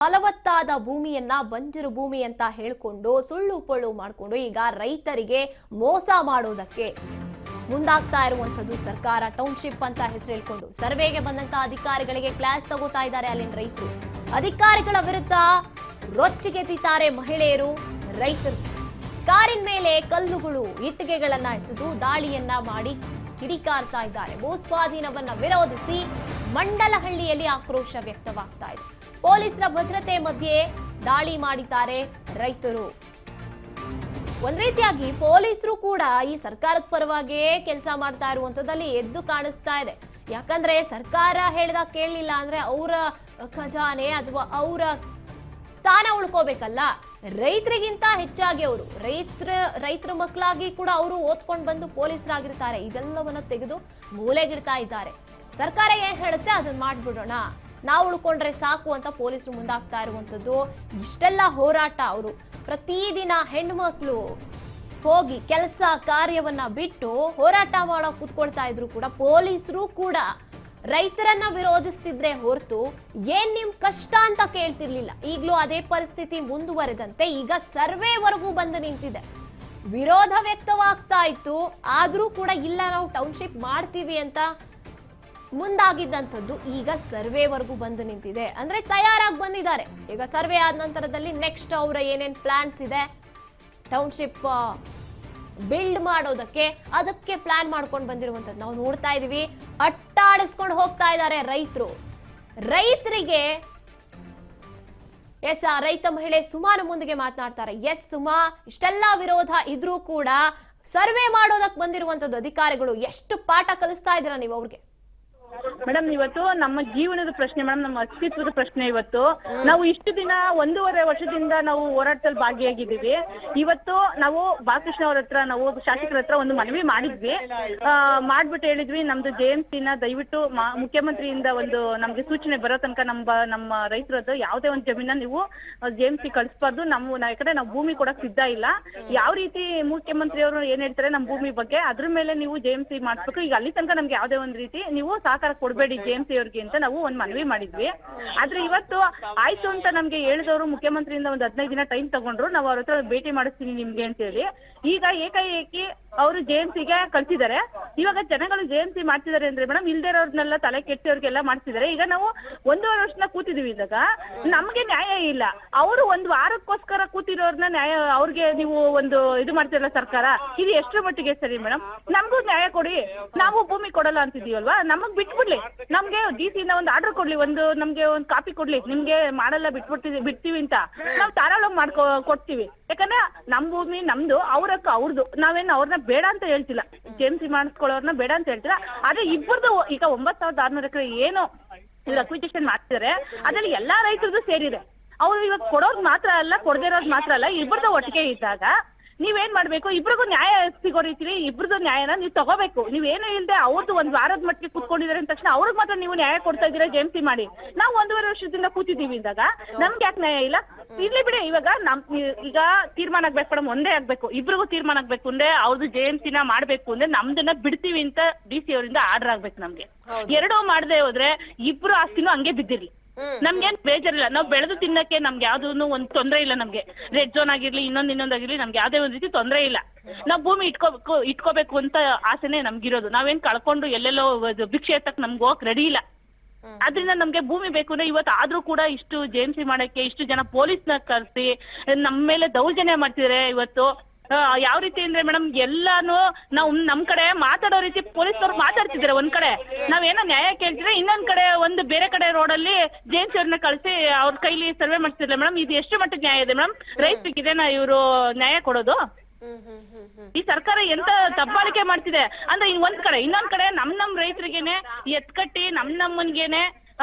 ಫಲವತ್ತಾದ ಭೂಮಿಯನ್ನ ಬಂಜರು ಭೂಮಿ ಅಂತ ಹೇಳ್ಕೊಂಡು ಸುಳ್ಳು ಪೊಳ್ಳು ಮಾಡಿಕೊಂಡು ಈಗ ರೈತರಿಗೆ ಮೋಸ ಮಾಡೋದಕ್ಕೆ ಮುಂದಾಗ್ತಾ ಇರುವಂತದ್ದು ಸರ್ಕಾರ. ಟೌನ್ಶಿಪ್ ಅಂತ ಹೆಸರು ಹೇಳ್ಕೊಂಡು ಸರ್ವೆಗೆ ಬಂದಂತ ಅಧಿಕಾರಿಗಳಿಗೆ ಕ್ಲಾಸ್ ತಗೋತಾ ಇದ್ದಾರೆ ಅಲ್ಲಿನ ರೈತರು. ಅಧಿಕಾರಿಗಳ ವಿರುದ್ಧ ರೊಚ್ಚಿಗೆದ್ದಿದ್ದಾರೆ ಮಹಿಳೆಯರು, ರೈತರು. ಕಾರಿನ ಮೇಲೆ ಕಲ್ಲುಗಳು, ಇಟ್ಟಿಗೆಗಳನ್ನ ಎಸೆದು ದಾಳಿಯನ್ನ ಮಾಡಿ ಕಿಡಿಕಾರ್ತಾ ಇದ್ದಾರೆ. ಭೂಸ್ವಾಧೀನವನ್ನ ವಿರೋಧಿಸಿ ಮಂಡಲಹಳ್ಳಿಯಲ್ಲಿ ಆಕ್ರೋಶ ವ್ಯಕ್ತವಾಗ್ತಾ ಇದೆ. ಪೊಲೀಸರ ಭದ್ರತೆ ಮಧ್ಯೆ ದಾಳಿ ಮಾಡಿದ್ದಾರೆ ರೈತರು. ಒಂದ್ ರೀತಿಯಾಗಿ ಪೊಲೀಸರು ಕೂಡ ಈ ಸರ್ಕಾರದ ಪರವಾಗಿಯೇ ಕೆಲಸ ಮಾಡ್ತಾ ಇರುವಂತದ್ದಲ್ಲಿ ಎದ್ದು ಕಾಣಿಸ್ತಾ ಇದೆ. ಯಾಕಂದ್ರೆ ಸರ್ಕಾರ ಹೇಳಿದಾಗ ಕೇಳಲಿಲ್ಲ ಅಂದ್ರೆ ಅವರ ಖಜಾನೆ ಅಥವಾ ಅವರ ಸ್ಥಾನ ಉಳ್ಕೋಬೇಕಲ್ಲ. ರೈತರಿಗಿಂತ ಹೆಚ್ಚಾಗಿ ಅವರು ರೈತರ ಮಕ್ಕಳಾಗಿ ಕೂಡ ಅವರು ಓದ್ಕೊಂಡು ಬಂದು ಪೊಲೀಸರಾಗಿರ್ತಾರೆ. ಇದೆಲ್ಲವನ್ನ ತೆಗೆದು ಮೂಲೆಗಿಡ್ತಾ ಇದ್ದಾರೆ. ಸರ್ಕಾರ ಏನ್ ಹೇಳುತ್ತೆ ಅದನ್ನ ಮಾಡ್ಬಿಡೋಣ, ನಾವು ಉಳ್ಕೊಂಡ್ರೆ ಸಾಕು ಅಂತ ಪೊಲೀಸರು ಮುಂದಾಗ್ತಾ ಇರುವಂತದ್ದು. ಇಷ್ಟೆಲ್ಲ ಹೋರಾಟ, ಅವರು ಪ್ರತಿದಿನ ಹೆಣ್ಮಕ್ಳು ಹೋಗಿ ಕೆಲಸ ಕಾರ್ಯವನ್ನ ಬಿಟ್ಟು ಹೋರಾಟ ಮಾಡೋ ಕೂತ್ಕೊಳ್ತಾ ಇದ್ರು ಕೂಡ ಪೊಲೀಸರು ಕೂಡ ರೈತರನ್ನ ವಿರೋಧಿಸ್ತಿದ್ರೆ ಹೊರತು ಏನ್ ನಿಮ್ ಕಷ್ಟ ಅಂತ ಕೇಳ್ತಿರ್ಲಿಲ್ಲ. ಈಗಲೂ ಅದೇ ಪರಿಸ್ಥಿತಿ ಮುಂದುವರೆದಂತೆ ಈಗ ಸರ್ವೆವರೆಗೂ ಬಂದು ನಿಂತಿದೆ. ವಿರೋಧ ವ್ಯಕ್ತವಾಗ್ತಾ ಇತ್ತು, ಆದ್ರೂ ಕೂಡ ಇಲ್ಲ ನಾವು ಟೌನ್ಶಿಪ್ ಮಾಡ್ತೀವಿ ಅಂತ ಮುಂದಾಗಿದ್ದಂಥದ್ದು ಈಗ ಸರ್ವೆವರೆಗೂ ಬಂದು ನಿಂತಿದೆ. ಅಂದ್ರೆ ತಯಾರಾಗಿ ಬಂದಿದ್ದಾರೆ. ಈಗ ಸರ್ವೆ ಆದ ನಂತರದಲ್ಲಿ ನೆಕ್ಸ್ಟ್ ಅವರ ಏನೇನ್ ಪ್ಲಾನ್ಸ್ ಇದೆ ಟೌನ್ಶಿಪ್ ಬಿಲ್ಡ್ ಮಾಡೋದಕ್ಕೆ, ಅದಕ್ಕೆ ಪ್ಲಾನ್ ಮಾಡ್ಕೊಂಡು ಬಂದಿರುವಂತದ್ದು ನಾವು ನೋಡ್ತಾ ಇದೀವಿ. ಅಟ್ಟಾಡಿಸ್ಕೊಂಡು ಹೋಗ್ತಾ ಇದ್ದಾರೆ ರೈತರು. ರೈತರಿಗೆ ರೈತ ಮಹಿಳೆ ಸುಮಾನು ಮುಂದಿಗೆ ಮಾತನಾಡ್ತಾರೆ. ಸುಮಾ, ಇಷ್ಟೆಲ್ಲ ವಿರೋಧ ಇದ್ರೂ ಕೂಡ ಸರ್ವೆ ಮಾಡೋದಕ್ಕೆ ಬಂದಿರುವಂತದ್ದು ಅಧಿಕಾರಿಗಳು. ಎಷ್ಟು ಪಾಠ ಕಲಿಸ್ತಾ ಇದ್ದೀರಾ ನೀವು ಅವ್ರಿಗೆ? ಮೇಡಮ್, ಇವತ್ತು ನಮ್ಮ ಜೀವನದ ಪ್ರಶ್ನೆ ಮೇಡಮ್, ನಮ್ಮ ಅಸ್ತಿತ್ವದ ಪ್ರಶ್ನೆ. ಇವತ್ತು ನಾವು ಇಷ್ಟು ದಿನ 1.5 ವರ್ಷದಿಂದ ನಾವು ಹೋರಾಟದಲ್ಲಿ ಭಾಗಿಯಾಗಿದ್ದೀವಿ. ಇವತ್ತು ನಾವು ಬಾಲಕೃಷ್ಣ ಅವ್ರ ಹತ್ರ, ನಾವು ಶಾಸಕರ ಹತ್ರ ಒಂದು ಮನವಿ ಮಾಡಿದ್ವಿ. ಮಾಡ್ಬಿಟ್ಟು ಹೇಳಿದ್ವಿ, ನಮ್ದು JMC ನ ದಯವಿಟ್ಟು ಮುಖ್ಯಮಂತ್ರಿಯಿಂದ ಒಂದು ನಮ್ಗೆ ಸೂಚನೆ ಬರೋ ತನಕ ನಮ್ಮ ರೈತರದ್ದು ಯಾವುದೇ ಒಂದು ಜಮೀನ ನೀವು JMC ಕಳಿಸ್ಬಾರ್ದು. ಯಾಕಂದ್ರೆ ನಾವು ಭೂಮಿ ಕೊಡಕ್ ಸಿದ್ಧ ಇಲ್ಲ. ಯಾವ ರೀತಿ ಮುಖ್ಯಮಂತ್ರಿ ಅವರು ಏನ್ ಹೇಳ್ತಾರೆ ನಮ್ಮ ಭೂಮಿ ಬಗ್ಗೆ, ಅದ್ರ ಮೇಲೆ ನೀವು JMC ಮಾಡಿಸ್ಬೇಕು. ಈಗ ಅಲ್ಲಿ ತನಕ ನಮ್ಗೆ ಯಾವುದೇ ಒಂದು ರೀತಿ ನೀವು ಕೊಡ್ಬೇಡಿ JMC ಅವ್ರಿಗೆ ಅಂತ ನಾವು ಒಂದ್ ಮನವಿ ಮಾಡಿದ್ವಿ. ಆದ್ರೆ ಇವತ್ತು ಆಯ್ತು ಅಂತ ನಮ್ಗೆ ಹೇಳಿದವರು ಮುಖ್ಯಮಂತ್ರಿಯಿಂದ ಒಂದು 15 ದಿನ ಟೈಮ್ ತಗೊಂಡ್ರು. ನಾವು ಅವ್ರ ಹತ್ರ ಭೇಟಿ ಮಾಡಿಸ್ತೀನಿ ನಿಮ್ಗೆ ಅಂತ ಹೇಳಿ ಈಗ ಏಕಾಏಕಿ ಅವರು JMC ಗೆ ಕಳ್ಸಿದ್ದಾರೆ. ಇವಾಗ ಜನಗಳು JMC ಮಾಡ್ತಿದ್ದಾರೆ ಅಂದ್ರೆ ಮೇಡಮ್, ಇಲ್ದಿರೋರ್ನೆಲ್ಲ ತಲೆ ಕೆಟ್ಟವ್ರಿಗೆಲ್ಲ ಮಾಡ್ತಿದ್ದಾರೆ. ಈಗ ನಾವು 1.5 ವರ್ಷನ ಕೂತಿದೀವಿ. ಇದಾಗ ನಮ್ಗೆ ನ್ಯಾಯ ಇಲ್ಲ. ಅವರು ಒಂದು ವಾರಕ್ಕೋಸ್ಕರ ಕೂತಿರೋರ್ನ ನ್ಯಾಯ ಅವ್ರಿಗೆ ನೀವು ಒಂದು ಇದು ಮಾಡ್ತಿರಲ್ಲ ಸರ್ಕಾರ, ಇದು ಎಷ್ಟರ ಮಟ್ಟಿಗೆ ಸರಿ ಮೇಡಮ್? ನಮ್ಗೂ ನ್ಯಾಯ ಕೊಡಿ. ನಾವು ಭೂಮಿ ಕೊಡಲ್ಲ ಅಂತಿದೀವಲ್ವಾ, ನಮಗ್ ಬಿಟ್ಬಿಡ್ಲಿ. ನಮ್ಗೆ DC ಇಂದ ಒಂದು ಆರ್ಡರ್ ಕೊಡ್ಲಿ, ನಮ್ಗೆ ಒಂದು ಕಾಪಿ ಕೊಡ್ಲಿ, ನಿಮ್ಗೆ ಮಾಡಲ್ಲ ಬಿಡ್ತೀವಿ ಅಂತ ನಾವು ತಾರಾಳವಾಗಿ ಕೊಡ್ತೀವಿ. ಯಾಕಂದ್ರೆ ನಮ್ ಭೂಮಿ ನಮ್ದು, ಅವ್ರಕ್ಕ ಅವ್ರದ್ದು. ನಾವೇನು ಅವ್ರನ್ನ ಬೇಡ ಅಂತ ಹೇಳ್ತಿಲ್ಲ, JMC ಮಾಡಿಸ್ಕೊಳ್ಳೋರ್ನ ಬೇಡ ಅಂತ ಹೇಳ್ತಿಲ್ಲ. ಆದ್ರೆ ಇಬ್ಬರದು ಈಗ 9,600 ಎಕರೆ ಏನು ಅಕ್ವಿಜಿಷನ್ ಮಾಡ್ತಿದ್ದಾರೆ, ಅದ್ರಲ್ಲಿ ಎಲ್ಲಾ ರೈತರದ್ದು ಸೇರಿದೆ. ಅವ್ರು ಇವಾಗ ಕೊಡೋದ್ ಮಾತ್ರ ಅಲ್ಲ, ಕೊಡದೇ ಇರೋದ್ ಮಾತ್ರ ಅಲ್ಲ, ಇಬ್ಬರದು ಒಟ್ಟಿಗೆ ಇದ್ದಾಗ ನೀವೇನ್ ಮಾಡ್ಬೇಕು, ಇಬ್ರಿಗೂ ನ್ಯಾಯ ಸಿಗೋ ರೀತಿ ಇಬ್ರದ್ದು ನ್ಯಾಯನ ನೀವು ತಗೋಬೇಕು. ನೀವೇನು ಇಲ್ಲದೆ ಅವ್ರದ್ದು ಒಂದ್ ವಾರದ ಮಟ್ಟಿಗೆ ಕೂತ್ಕೊಂಡಿದ್ದಾರೆ ಅಂದ ತಕ್ಷಣ ಅವ್ರಿಗೆ ಮಾತ್ರ ನೀವು ನ್ಯಾಯ ಕೊಡ್ತಾ ಇದ್ದೀರಾ JMC ಮಾಡಿ. ನಾವು 1.5 ವರ್ಷದಿಂದ ಕೂತಿದ್ದೀವಿ ಇದ್ದಾಗ ನಮ್ಗೆ ಯಾಕೆ ನ್ಯಾಯ ಇಲ್ಲ? ಇರ್ಲಿ ಬಿಡಿ. ಇವಾಗ ಈಗ ತೀರ್ಮಾನ ಆಗ್ಬೇಕು ಮೇಡಮ್, ಒಂದೇ ಆಗ್ಬೇಕು, ಇಬ್ರಿಗೂ ತೀರ್ಮಾನ ಆಗ್ಬೇಕು. ಅಂದ್ರೆ ಅವ್ರದ್ದು JMC ನ ಮಾಡ್ಬೇಕು ಅಂದ್ರೆ ನಮ್ದನ್ನ ಬಿಡ್ತೀವಿ ಅಂತ DC ಅವರಿಂದ ಆರ್ಡರ್ ಆಗ್ಬೇಕು ನಮ್ಗೆ. ಎರಡೂ ಮಾಡದೆ ಹೋದ್ರೆ ಇಬ್ರು ಆಸ್ತಿನೂ ಹಂಗೆ ಬಿದ್ದಿರ್ಲಿ, ನಮ್ಗೇನ್ ಬೇಜಾರಿಲ್ಲ. ನಾವು ಬೆಳೆದು ತಿನ್ನಕ್ಕೆ ನಮ್ಗೆ ಯಾವ್ದೂ ಒಂದ್ ತೊಂದ್ರೆ ಇಲ್ಲ. ನಮ್ಗೆ ರೆಡ್ ಝೋನ್ ಆಗಿರ್ಲಿ ಇನ್ನೊಂದಾಗಿರ್ಲಿ ನಮ್ಗೆ ಯಾವ್ದೇ ಒಂದ್ ರೀತಿ ತೊಂದ್ರೆ ಇಲ್ಲ. ನಾವ್ ಭೂಮಿ ಇಟ್ಕೋಬೇಕು ಅಂತ ಆಸೆನೆ ನಮ್ಗಿರೋದು. ನಾವೇನ್ ಕಳ್ಕೊಂಡು ಎಲ್ಲೆಲ್ಲೋ ಭಿಕ್ಷೆ ಎತ್ತಕ್ ನಮ್ಗೆ ಹೋಗಕ್ ರೆಡಿ ಇಲ್ಲ. ಅದ್ರಿಂದ ನಮ್ಗೆ ಭೂಮಿ ಬೇಕು ಅಂದ್ರೆ ಇವತ್ತು ಆದ್ರೂ ಕೂಡ ಇಷ್ಟು JMC ಮಾಡಕ್ಕೆ ಇಷ್ಟು ಜನ ಪೊಲೀಸ್ನ ಕರ್ಸಿ ನಮ್ಮ ಮೇಲೆ ದೌರ್ಜನ್ಯ ಮಾಡ್ತಿದ್ದಾರೆ. ಇವತ್ತು ಯಾವ ರೀತಿ ಅಂದ್ರೆ ಮೇಡಮ್, ಎಲ್ಲಾನು ನಾವು ನಮ್ ಕಡೆ ಮಾತಾಡೋ ರೀತಿ ಪೊಲೀಸ್ನವ್ರು ಮಾತಾಡ್ತಿದ್ದಾರೆ. ಒಂದ್ ಕಡೆ ನಾವೇನೋ ನ್ಯಾಯ ಕೇಳ್ತಿದ್ರೆ, ಇನ್ನೊಂದ್ ಕಡೆ ಒಂದು ಬೇರೆ ಕಡೆ ರೋಡಲ್ಲಿ JMC ಅವ್ರನ್ನ ಕಳಿಸಿ ಅವ್ರ ಕೈಲಿ ಸರ್ವೆ ಮಾಡ್ತಿದ್ದಾರೆ. ಮೇಡಮ್, ಇದು ಎಷ್ಟು ಮಟ್ಟಿಗೆ ನ್ಯಾಯ ಇದೆ ಮೇಡಮ್? ರೈತರಿಗಿದೇನಾ ಇವರು ನ್ಯಾಯ ಕೊಡೋದು? ಈ ಸರ್ಕಾರ ಎಂತ ದಬ್ಬಾಳಿಕೆ ಮಾಡ್ತಿದೆ ಅಂದ್ರೆ ಒಂದ್ ಕಡೆ, ಇನ್ನೊಂದ್ ಕಡೆ ನಮ್ ರೈತರಿಗೇನೆ ಎತ್ಕಟ್ಟಿ ನಮ್ಮನ್ಗೇನೆ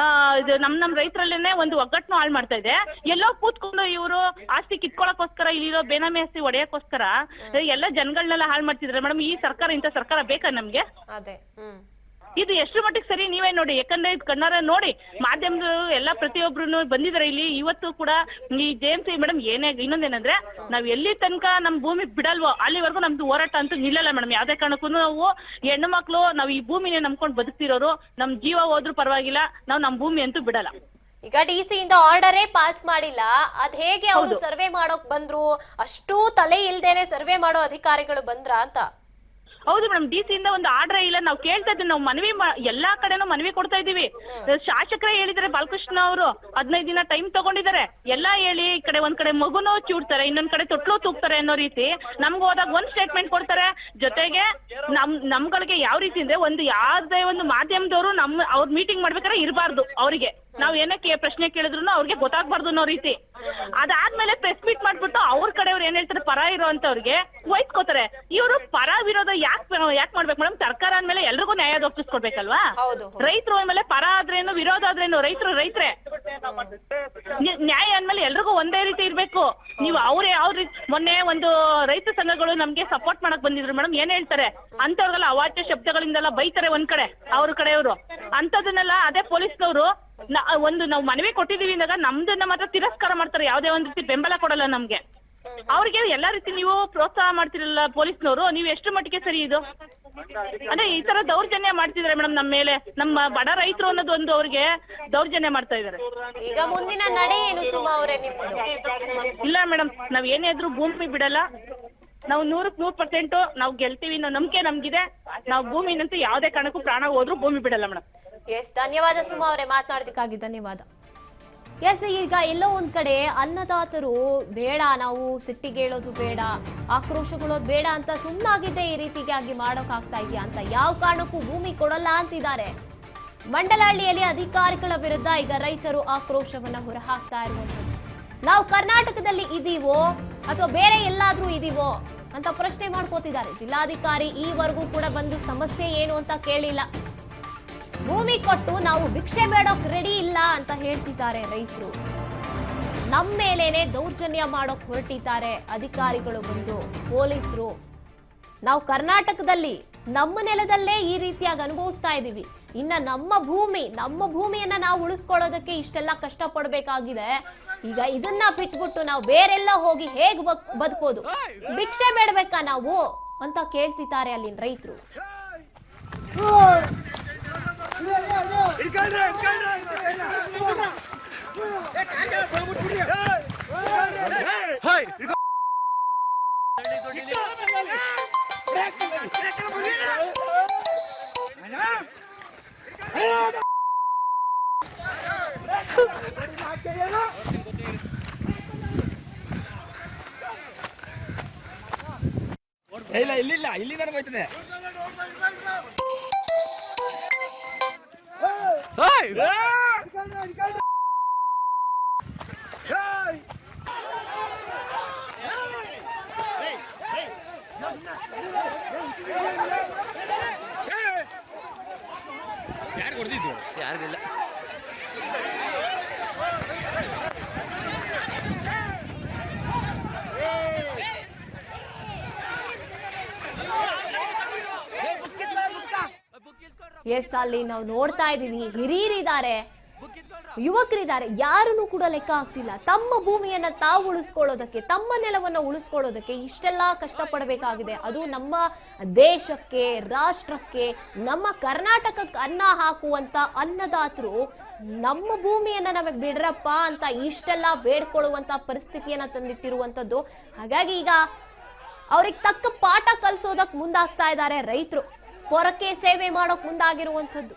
ಇದು ನಮ್ ರೈತರಲ್ಲೇನೆ ಒಂದು ಒಗ್ಗಟ್ಟನ್ನು ಹಾಳು ಮಾಡ್ತಾ ಇದೆ. ಎಲ್ಲೋ ಕೂತ್ಕೊಂಡು ಇವರು ಆಸ್ತಿ ಕಿತ್ಕೊಳಕೋಸ್ಕರ, ಇಲ್ಲಿರೋ ಬೇನಾಮಿ ಆಸ್ತಿ ಹೊಡೆಯಕ್ಕೋಸ್ಕರ ಎಲ್ಲ ಜನಗಳನ್ನೆಲ್ಲ ಹಾಳು ಮಾಡ್ತಿದ್ರೆ ಮೇಡಮ್. ಈ ಸರ್ಕಾರ, ಇಂಥ ಸರ್ಕಾರ ಬೇಕಾ ನಮ್ಗೆ? ಇದು ಎಷ್ಟು ಮಟ್ಟಿಗೆ ಸರಿ ನೀವೇ ನೋಡಿ. ಯಾಕಂದ್ರೆ ಇದು ಕಣ್ಣಾರ ನೋಡಿ, ಮಾಧ್ಯಮದವರು ಎಲ್ಲ ಪ್ರತಿಯೊಬ್ರು ಬಂದಿದ್ದಾರೆ ಇಲ್ಲಿ. ಇವತ್ತು ಕೂಡ ಈ JMC ಮೇಡಮ್ ಇನ್ನೊಂದೇನಂದ್ರೆ, ನಾವ್ ಎಲ್ಲಿ ತನಕ ನಮ್ ಭೂಮಿ ಬಿಡಲ್ವೋ ಅಲ್ಲಿವರೆಗೂ ನಮ್ದು ಹೋರಾಟ ಅಂತೂ ನಿಲ್ಲಲ್ಲ ಮೇಡಮ್. ಯಾವ್ದೇ ಕಾರಣಕ್ಕೂ ನಾವು ಹೆಣ್ಣು ಮಕ್ಳು, ನಾವ್ ಈ ಭೂಮಿನೇ ನಂಬ್ಕೊಂಡು ಬದುಕ್ತಿರೋರು, ನಮ್ ಜೀವ ಹೋದ್ರು ಪರವಾಗಿಲ್ಲ, ನಾವ್ ನಮ್ ಭೂಮಿ ಅಂತೂ ಬಿಡಲ್ಲ. ಈಗ DC ಇಂದ ಆರ್ಡರೇ ಪಾಸ್ ಮಾಡಿಲ್ಲ, ಅದ್ ಹೇಗೆ ಅವರು ಸರ್ವೆ ಮಾಡೋಕ್ ಬಂದ್ರು? ಅಷ್ಟು ತಲೆ ಇಲ್ದೇನೆ ಸರ್ವೆ ಮಾಡೋ ಅಧಿಕಾರಿಗಳು ಬಂದ್ರ ಅಂತ? ಹೌದು ಮೇಡಮ್, DC ಇಂದ ಒಂದು ಆರ್ಡರ್ ಇಲ್ಲ. ನಾವು ಕೇಳ್ತಾ ಇದ್ದೀವಿ, ನಾವು ಮನವಿ ಎಲ್ಲಾ ಕಡೆನೂ ಮನವಿ ಕೊಡ್ತಾ ಇದೀವಿ. ಶಾಸಕರೇ ಹೇಳಿದಾರೆ, ಬಾಲಕೃಷ್ಣ ಅವರು 15 ದಿನ ಟೈಮ್ ತಗೊಂಡಿದ್ದಾರೆ. ಎಲ್ಲಾ ಹೇಳಿ ಈ ಕಡೆ ಒಂದ್ ಕಡೆ ಮಗುನೂ ಚೂಡ್ತಾರೆ, ಇನ್ನೊಂದ್ ಕಡೆ ತೊಟ್ಲು ತೂಗ್ತಾರೆ ಅನ್ನೋ ರೀತಿ ನಮ್ಗೆ ಹೋದಾಗ ಒಂದ್ ಸ್ಟೇಟ್ಮೆಂಟ್ ಕೊಡ್ತಾರೆ. ಜೊತೆಗೆ ನಮ್ಗಳಿಗೆ ಯಾವ ರೀತಿ ಅಂದ್ರೆ, ಒಂದು ಯಾವ್ದೇ ಒಂದು ಮಾಧ್ಯಮದವರು ಅವ್ರ ಮೀಟಿಂಗ್ ಮಾಡ್ಬೇಕಾದ್ರೆ ಇರಬಾರ್ದು ಅವರಿಗೆ. ನಾವ್ ಏನಕ್ಕೆ ಪ್ರಶ್ನೆ ಕೇಳಿದ್ರು ಅವ್ರಿಗೆ ಗೊತ್ತಾಗ್ಬಾರ್ದು ಅನ್ನೋ ರೀತಿ. ಅದಾದ್ಮೇಲೆ ಪ್ರೆಸ್ ಮೀಟ್ ಮಾಡ್ಬಿಟ್ಟು ಅವ್ರ ಕಡೆಯವ್ರು ಏನ್ ಹೇಳ್ತಾರೆ, ಪರ ಇರೋಂತವ್ರಿಗೆ ವಹಿಸ್ಕೋತಾರೆ. ಇವರು ಪರ ವಿರೋಧ ಯಾಕೆ ಮಾಡ್ಬೇಕು ಮೇಡಮ್? ಸರ್ಕಾರ ಅಂದ್ಮೇಲೆ ಎಲ್ರಿಗೂ ನ್ಯಾಯ ಒಪ್ಪಿಸ್ಕೊಡ್ಬೇಕಲ್ವಾ? ರೈತರು ಅಂದ್ಮೇಲೆ ಪರ ಆದ್ರೇನು ವಿರೋಧ ಆದ್ರೇನು ರೈತ್ರೆ ನ್ಯಾಯ ಅಂದ್ಮೇಲೆ ಎಲ್ರಿಗೂ ಒಂದೇ ರೀತಿ ಇರ್ಬೇಕು. ನೀವು ಅವ್ರ ಮೊನ್ನೆ ಒಂದು ರೈತ ಸಂಘಗಳು ನಮ್ಗೆ ಸಪೋರ್ಟ್ ಮಾಡಕ್ ಬಂದಿದ್ರು ಮೇಡಮ್. ಏನ್ ಹೇಳ್ತಾರೆ, ಅಂತವ್ರಿಗೆಲ್ಲ ಅವಾಚ್ಯ ಶಬ್ದಗಳಿಂದೆಲ್ಲ ಬೈತಾರೆ ಒಂದ್ ಕಡೆ ಅವ್ರ ಕಡೆಯವರು. ಅಂತದನ್ನೆಲ್ಲ ಅದೇ ಪೊಲೀಸ್ನವರು ನಾವು ಮನವಿ ಕೊಟ್ಟಿದೀವಿ ಅಂದಾಗ ನಮ್ದನ್ನ ಮಾತ್ರ ತಿರಸ್ಕಾರ ಮಾಡ್ತಾರೆ. ಯಾವ್ದೇ ಒಂದ್ ರೀತಿ ಬೆಂಬಲ ಕೊಡಲ್ಲ ನಮ್ಗೆ. ಅವ್ರಿಗೆ ಎಲ್ಲಾ ರೀತಿ ನೀವು ಪ್ರೋತ್ಸಾಹ ಮಾಡ್ತಿರಲ್ಲ ಪೊಲೀಸ್ನವರು, ನೀವು ಎಷ್ಟು ಮಟ್ಟಿಗೆ ಸರಿ ಇದು? ಅಂದ್ರೆ ಈ ತರ ದೌರ್ಜನ್ಯ ಮಾಡ್ತಿದಾರೆ ಮೇಡಮ್ ನಮ್ಮ ಮೇಲೆ. ನಮ್ಮ ಬಡ ರೈತರು ಅನ್ನೋದು ಒಂದು ಅವ್ರಿಗೆ ದೌರ್ಜನ್ಯ ಮಾಡ್ತಾ ಇದಾರೆ. ಈಗ ಮುಂದಿನ ನಡೆ ಏನು ಸುಮಾ ಅವರೇ ನಿಮ್ದು? ಇಲ್ಲ ಮೇಡಮ್, ನಾವ್ ಏನೇ ಇದ್ರು ಭೂಮಿ ಬಿಡಲ್ಲ. ನಾವು 100% ನಾವು ಗೆಲ್ತೀವಿ ಅನ್ನೋ ನಂಬಿಕೆ ನಮ್ಗಿದೆ. ನಾವು ಭೂಮಿನಂತೂ ಯಾವ್ದೇ ಕಾರಣಕ್ಕೂ ಪ್ರಾಣ ಹೋದ್ರು ಭೂಮಿ ಬಿಡಲ್ಲ ಮೇಡಮ್. ಎಸ್, ಧನ್ಯವಾದ ಸುಮಾ ಅವರೇ, ಮಾತನಾಡೋದಕ್ಕಾಗಿ ಧನ್ಯವಾದ. ಎಸ್, ಈಗ ಎಲ್ಲೋ ಒಂದ್ ಕಡೆ ಅನ್ನದಾತರು ಬೇಡ, ನಾವು ಸಿಟ್ಟಿಗೇಳೋದು ಬೇಡ, ಆಕ್ರೋಶಗೊಳ್ಳೋದು ಬೇಡ ಅಂತ ಸುಮ್ಮನಾಗಿದ್ದೆ ಈ ರೀತಿಯಾಗಿ ಮಾಡೋಕ್ ಆಗ್ತಾ ಇದೆಯಾ ಅಂತ, ಯಾವ ಕಾರಣಕ್ಕೂ ಭೂಮಿ ಕೊಡಲ್ಲ ಅಂತಿದ್ದಾರೆ. ಮಂಡಲಹಳ್ಳಿಯಲ್ಲಿ ಅಧಿಕಾರಿಗಳ ವಿರುದ್ಧ ಈಗ ರೈತರು ಆಕ್ರೋಶವನ್ನ ಹೊರಹಾಕ್ತಾ ಇರುವಂತದ್ದು. ನಾವು ಕರ್ನಾಟಕದಲ್ಲಿ ಇದೀವೋ ಅಥವಾ ಬೇರೆ ಎಲ್ಲಾದ್ರೂ ಇದೀವೋ ಅಂತ ಪ್ರಶ್ನೆ ಮಾಡ್ಕೋತಿದ್ದಾರೆ. ಜಿಲ್ಲಾಧಿಕಾರಿ ಈವರೆಗೂ ಕೂಡ ಬಂದು ಸಮಸ್ಯೆ ಏನು ಅಂತ ಕೇಳಿಲ್ಲ. ಭೂಮಿ ಕೊಟ್ಟು ನಾವು ಭಿಕ್ಷೆ ಬೇಡೋಕ್ ರೆಡಿ ಇಲ್ಲ ಅಂತ ಹೇಳ್ತಿದ್ದಾರೆ ರೈತರು. ನಮ್ಮ ಮೇಲೇನೆ ದೌರ್ಜನ್ಯ ಮಾಡೋಕ್ ಹೊರಟಿದ್ದಾರೆ ಅಧಿಕಾರಿಗಳು ಬಂದು, ಪೊಲೀಸರು. ನಾವು ಕರ್ನಾಟಕದಲ್ಲಿ ನಮ್ಮ ನೆಲದಲ್ಲೇ ಈ ರೀತಿಯಾಗಿ ಅನುಭವಿಸ್ತಾ ಇದೀವಿ. ಇನ್ನ ನಮ್ಮ ಭೂಮಿಯನ್ನ ನಾವು ಉಳಿಸ್ಕೊಳ್ಳೋದಕ್ಕೆ ಇಷ್ಟೆಲ್ಲ ಕಷ್ಟ ಪಡ್ಬೇಕಾಗಿದೆ. ಈಗ ಇದನ್ನ ಬಿಟ್ಬಿಟ್ಟು ನಾವು ಬೇರೆಲ್ಲ ಹೋಗಿ ಹೇಗ್ ಬದುಕೋದು? ಭಿಕ್ಷೆ ಬೇಡಬೇಕಾ ನಾವು ಅಂತ ಕೇಳ್ತಿದ್ದಾರೆ ಅಲ್ಲಿನ ರೈತರು. ಇಲ್ಲ ಇಲ್ಲಿಂದ ಹೋಯ್ತದೆ. ಯಾರು ಕೊಡ್ತಿದ್ರು? ಯಾರಿಗಿಲ್ಲ. ಎಸ್, ಅಲ್ಲಿ ನಾವು ನೋಡ್ತಾ ಇದೀವಿ, ಹಿರಿಯರಿದ್ದಾರೆ, ಯುವಕರಿದ್ದಾರೆ, ಯಾರನ್ನು ಕೂಡ ಲೆಕ್ಕ ಆಗ್ತಿಲ್ಲ. ತಮ್ಮ ಭೂಮಿಯನ್ನ ತಾವು ಉಳಿಸ್ಕೊಳ್ಳೋದಕ್ಕೆ, ತಮ್ಮ ನೆಲವನ್ನ ಉಳಿಸ್ಕೊಳ್ಳೋದಕ್ಕೆ ಇಷ್ಟೆಲ್ಲ ಕಷ್ಟಪಡಬೇಕಾಗಿದೆ. ಅದು ನಮ್ಮ ದೇಶಕ್ಕೆ, ರಾಷ್ಟ್ರಕ್ಕೆ, ನಮ್ಮ ಕರ್ನಾಟಕಕ್ಕೆ ಅನ್ನ ಹಾಕುವಂತ ಅನ್ನದಾತರು ನಮ್ಮ ಭೂಮಿಯನ್ನ ನಮಗೆ ಬಿಡ್ರಪ್ಪ ಅಂತ ಇಷ್ಟೆಲ್ಲ ಬೇಡ್ಕೊಳ್ಳುವಂತ ಪರಿಸ್ಥಿತಿಯನ್ನ ತಂದಿಟ್ಟಿರುವಂತದ್ದು. ಹಾಗಾಗಿ ಈಗ ಅವ್ರಿಗೆ ತಕ್ಕ ಪಾಠ ಕಲಿಸೋದಕ್ಕೆ ಮುಂದಾಗ್ತಾ ಇದ್ದಾರೆ ರೈತರು. ಪೊರಕೆ ಸೇವೆ ಮಾಡೋಕ್ ಮುಂದಾಗಿರುವಂಥದ್ದು.